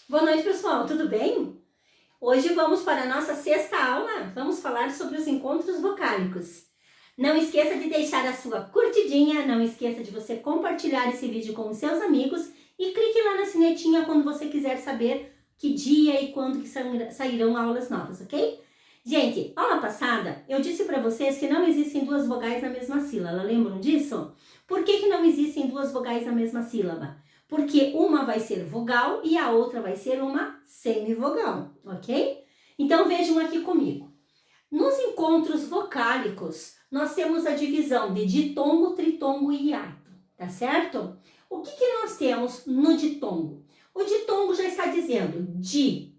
Boa noite, pessoal. Tudo bem? Hoje vamos para a nossa sexta aula. Vamos falar sobre os encontros vocálicos. Não esqueça de deixar a sua curtidinha, não esqueça de você compartilhar esse vídeo com os seus amigos e clique lá na sinetinha quando você quiser saber que dia e quando que sairão aulas novas, ok? Gente, aula passada eu disse para vocês que não existem duas vogais na mesma sílaba. Lembram disso? Por que não existem duas vogais na mesma sílaba? Porque uma vai ser vogal e a outra vai ser uma semivogal, ok? Então vejam aqui comigo. Nos encontros vocálicos, nós temos a divisão de ditongo, tritongo e hiato, tá certo? O que nós temos no ditongo? O ditongo já está dizendo di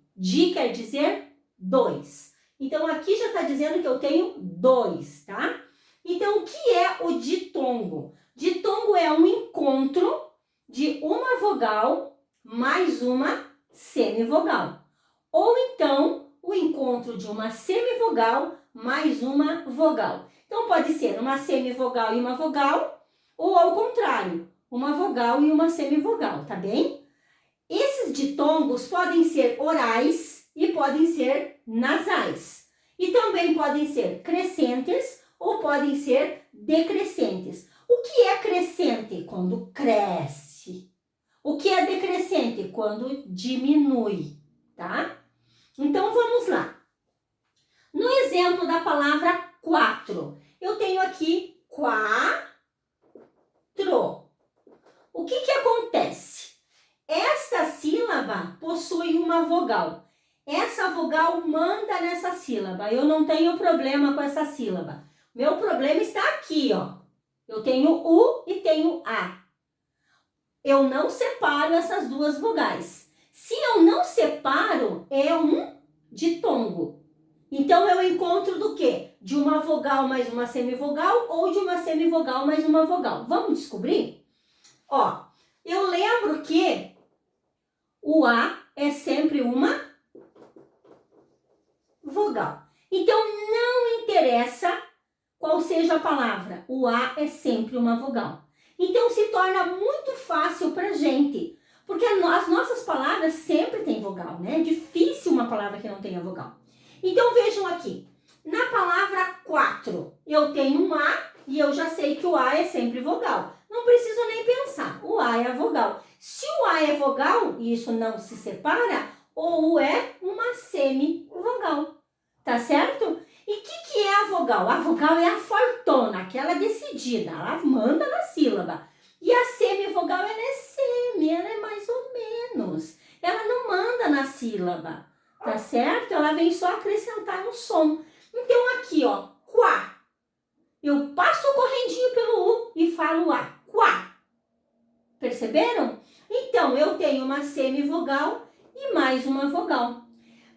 quer dizer dois. Então aqui já está dizendo que eu tenho dois, tá? Então o que é o ditongo? Ditongo é um encontro de uma vogal mais uma semivogal. Ou então, o encontro de uma semivogal mais uma vogal. Então, pode ser uma semivogal e uma vogal, ou ao contrário, uma vogal e uma semivogal, tá bem? Esses ditongos podem ser orais e podem ser nasais. E também podem ser crescentes ou podem ser decrescentes. O que é crescente? Quando cresce. O que é decrescente? Quando diminui, tá? Então, vamos lá. No exemplo da palavra quatro, eu tenho aqui quatro. O que acontece? Esta sílaba possui uma vogal. Essa vogal manda nessa sílaba. Eu não tenho problema com essa sílaba. Meu problema está aqui, ó. Eu tenho U e tenho A. Eu não separo essas duas vogais. Se eu não separo, é um ditongo. Então, eu encontro do quê? De uma vogal mais uma semivogal ou de uma semivogal mais uma vogal. Vamos descobrir? Ó, eu lembro que o A é sempre uma vogal. Então, não interessa qual seja a palavra, o A é sempre uma vogal. Então, se torna muito fácil pra gente, porque as nossas palavras sempre têm vogal, né? É difícil uma palavra que não tenha vogal. Então, vejam aqui, na palavra quatro, eu tenho um A e eu já sei que o A é sempre vogal. Não preciso nem pensar, o A é a vogal. Se o A é vogal e isso não se separa, o U é uma semivogal, tá certo? E o que é a vogal? A vogal é a fortona, aquela decidida, ela manda na sílaba. E a semivogal, ela é semi, ela é mais ou menos. Ela não manda na sílaba, tá certo? Ela vem só acrescentar no som. Então aqui, ó, quá. Eu passo o correndinho pelo U e falo A, quá. Perceberam? Então, eu tenho uma semivogal e mais uma vogal.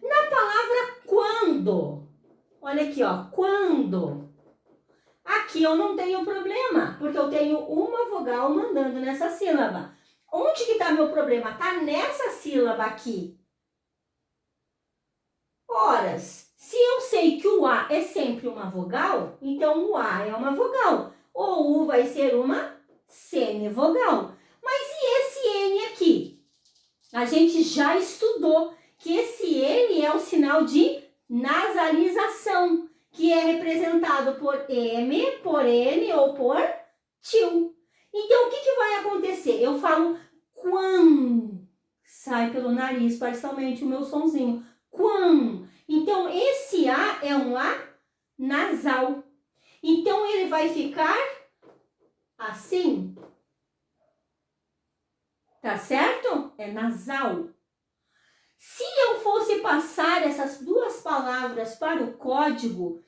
Na palavra quando... Olha aqui, ó, quando. Aqui eu não tenho problema, porque eu tenho uma vogal mandando nessa sílaba. Onde que tá meu problema? Tá nessa sílaba aqui. Horas. Se eu sei que o A é sempre uma vogal, então o A é uma vogal. O U vai ser uma semivogal. Mas e esse N aqui? A gente já estudou que esse N é o sinal de nasalização, que é representado por M, por N ou por tio. Então, o que vai acontecer? Eu falo quando, sai pelo nariz parcialmente o meu sonzinho, quando. Então, esse A é um A nasal. Então, ele vai ficar assim, tá certo? É nasal. Se eu fosse passar essas duas palavras para o código,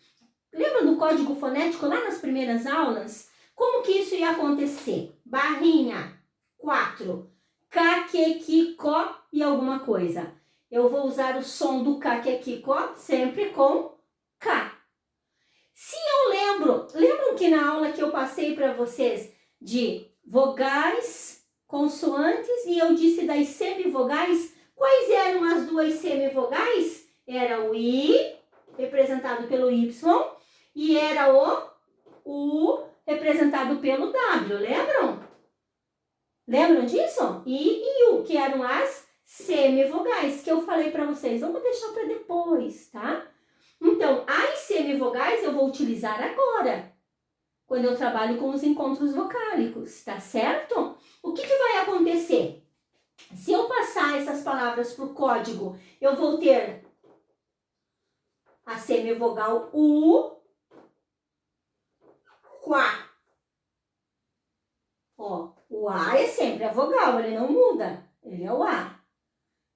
lembra do código fonético lá nas primeiras aulas? Como que isso ia acontecer? Barrinha, 4, K, Q, Q, Có e alguma coisa. Eu vou usar o som do K, Q, Q, Có sempre com K. Se eu lembram que na aula que eu passei para vocês de vogais, consoantes e eu disse das semivogais, quais eram as duas semivogais? Era o I, representado pelo Y, e era o U, representado pelo W, lembram? Lembram disso? I e U, que eram as semivogais, que eu falei para vocês. Vamos deixar para depois, tá? Então, as semivogais eu vou utilizar agora, quando eu trabalho com os encontros vocálicos, tá certo? O que vai acontecer? Se eu passar essas palavras para o código, eu vou ter a semivogal U, quá. Ó, o A é sempre a vogal, ele não muda, ele é o A.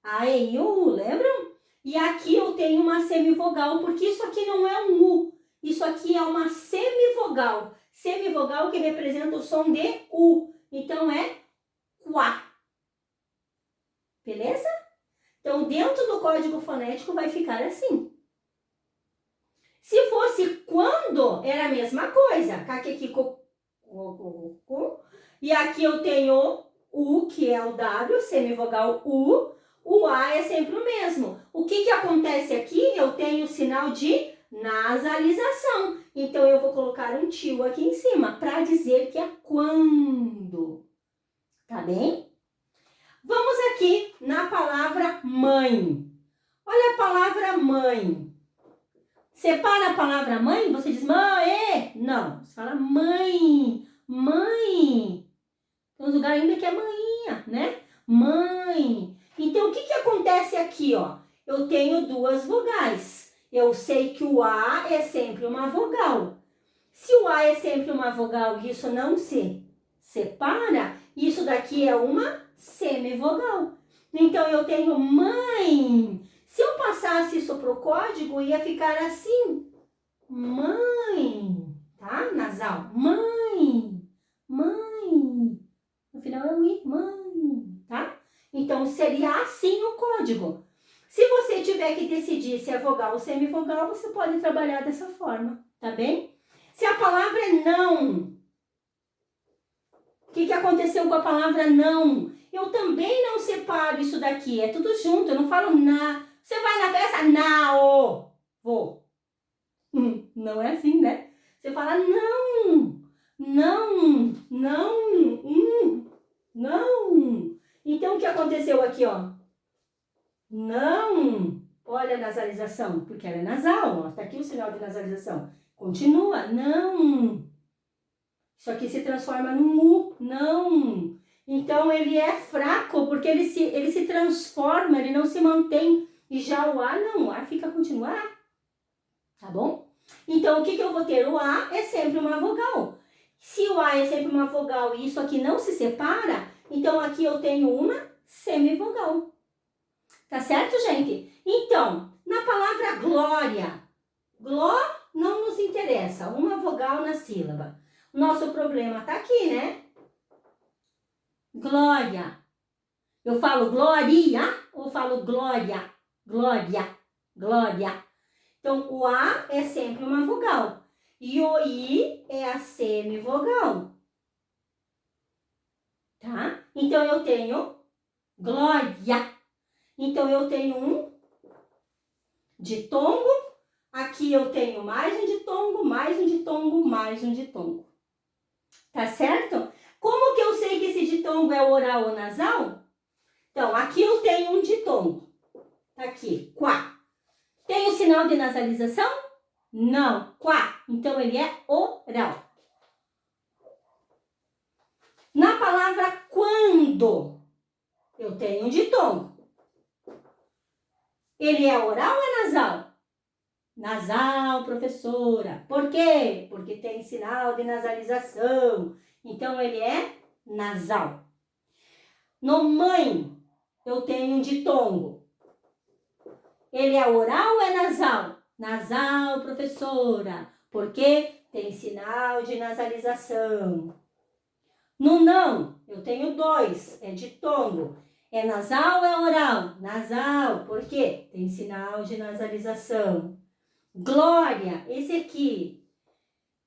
A, E, I, O, U, lembram? E aqui eu tenho uma semivogal, porque isso aqui não é um U, isso aqui é uma semivogal. Semivogal que representa o som de U, então é quá. Beleza? Então, dentro do código fonético vai ficar assim. Se fosse quando, era a mesma coisa. Caquequico, e aqui eu tenho U, que é o W, semivogal U. O A é sempre o mesmo. O que acontece aqui? Eu tenho o sinal de nasalização. Então, eu vou colocar um tio aqui em cima para dizer que é quando. Tá bem? Vamos aqui na palavra mãe. Olha a palavra mãe. Separa a palavra mãe, você diz mãe. Não, você fala mãe, mãe. Tem uns lugares ainda que é mãinha, né? Mãe. Então, o que acontece aqui, ó? Eu tenho duas vogais. Eu sei que o A é sempre uma vogal. Se o A é sempre uma vogal e isso não se separa, isso daqui é uma semivogal. Então, eu tenho mãe. Se eu passasse isso para o código, ia ficar assim. Mãe. Tá? Nasal. Mãe. Mãe. No final é o I. Mãe. Tá? Então, seria assim o código. Se você tiver que decidir se é vogal ou semivogal, você pode trabalhar dessa forma. Tá bem? Se a palavra é não, o que aconteceu com a palavra não? Eu também não separo isso daqui, é tudo junto, eu não falo na. Você vai na festa? Não, vou. Não é assim, né? Você fala não, não, não, não. Então, o que aconteceu aqui, ó? Não. Olha a nasalização, porque ela é nasal, ó. Tá aqui o sinal de nasalização. Continua, não. Isso aqui se transforma num U, não. Então, ele é fraco, porque ele se transforma, ele não se mantém. E já o A, não, o A fica continuar. Tá bom? Então, o que eu vou ter? O A é sempre uma vogal. Se o A é sempre uma vogal e isso aqui não se separa, então aqui eu tenho uma semivogal. Tá certo, gente? Então, na palavra glória, gló não nos interessa, uma vogal na sílaba. Nosso problema tá aqui, né? Glória. Eu falo glória ou falo glória? Glória, glória. Então, o A é sempre uma vogal. E o I é a semivogal. Tá? Então, eu tenho glória. Então, eu tenho um ditongo. Aqui eu tenho mais um ditongo, mais um ditongo, mais um ditongo. Tá certo? Como que eu sei que esse ditongo é oral ou nasal? Então, aqui eu tenho um ditongo. Tá aqui, quá. Tem o sinal de nasalização? Não, quá. Então, ele é oral. Na palavra quando, eu tenho um ditongo. Ele é oral ou é nasal? Nasal, professora. Por quê? Porque tem sinal de nasalização. Então, ele é nasal. No mãe, eu tenho um ditongo. Ele é oral ou é nasal? Nasal, professora. Por quê? Tem sinal de nasalização. No não, eu tenho dois. É ditongo. É nasal ou é oral? Nasal. Por quê? Tem sinal de nasalização. Glória, esse aqui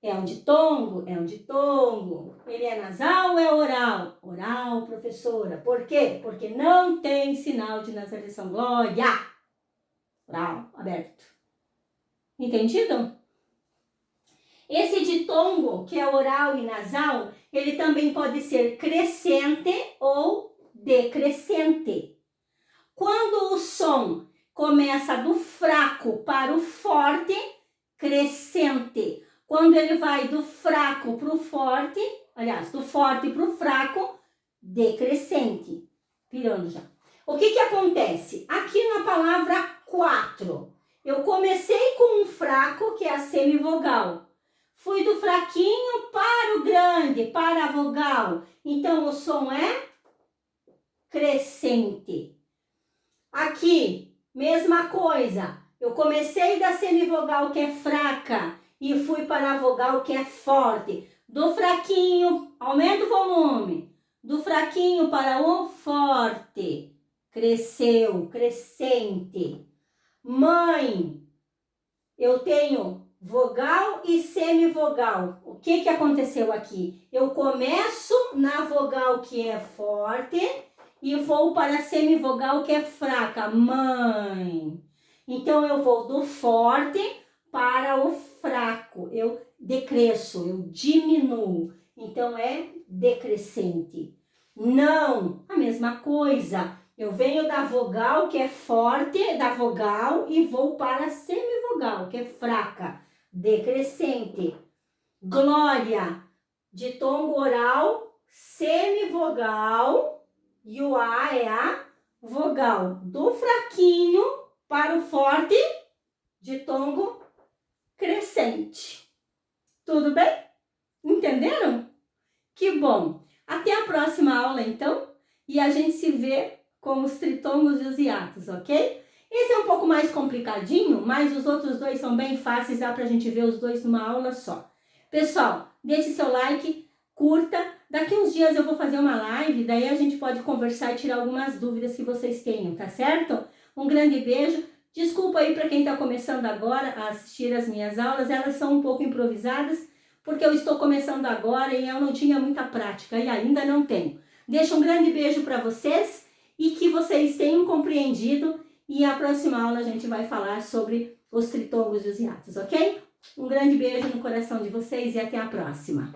é um ditongo? É um ditongo. Ele é nasal ou é oral? Oral, professora. Por quê? Porque não tem sinal de nasalização. Glória. Oral, aberto. Entendido? Esse ditongo, que é oral e nasal, ele também pode ser crescente ou decrescente. começa do fraco para o forte, crescente. Quando ele vai do fraco para o forte, aliás, do forte para o fraco, decrescente. Pirando já. O que acontece? Aqui na palavra 4, eu comecei com um fraco, que é a semivogal. Fui do fraquinho para o grande, para a vogal. Então, o som é crescente. Aqui, mesma coisa. Eu comecei da semivogal, que é fraca, e fui para a vogal, que é forte. Do fraquinho, aumenta o volume. Do fraquinho para o forte. Cresceu, crescente. Mãe, eu tenho vogal e semivogal. O que aconteceu aqui? Eu começo na vogal, que é forte, e vou para a semivogal, que é fraca. Mãe. Então, eu vou do forte para o fraco. Eu decresço, eu diminuo. Então, é decrescente. Não, a mesma coisa. Eu venho da vogal, que é forte, da vogal, e vou para a semivogal, que é fraca, decrescente. Glória, de tom oral, semivogal, e o A é a vogal. Do fraquinho para o forte, de tom crescente. Tudo bem? Entenderam? Que bom! Até a próxima aula, então, e a gente se vê com os tritongos e os hiatos, ok? Esse é um pouco mais complicadinho, mas os outros dois são bem fáceis, dá pra gente ver os dois numa aula só. Pessoal, deixe seu like, curta. Daqui uns dias eu vou fazer uma live, daí a gente pode conversar e tirar algumas dúvidas que vocês tenham, tá certo? Um grande beijo. Desculpa aí para quem tá começando agora a assistir as minhas aulas, elas são um pouco improvisadas, porque eu estou começando agora e eu não tinha muita prática e ainda não tenho. Deixo um grande beijo para vocês e que vocês tenham compreendido, e a próxima aula a gente vai falar sobre os tritongos e os hiatos, ok? Um grande beijo no coração de vocês e até a próxima.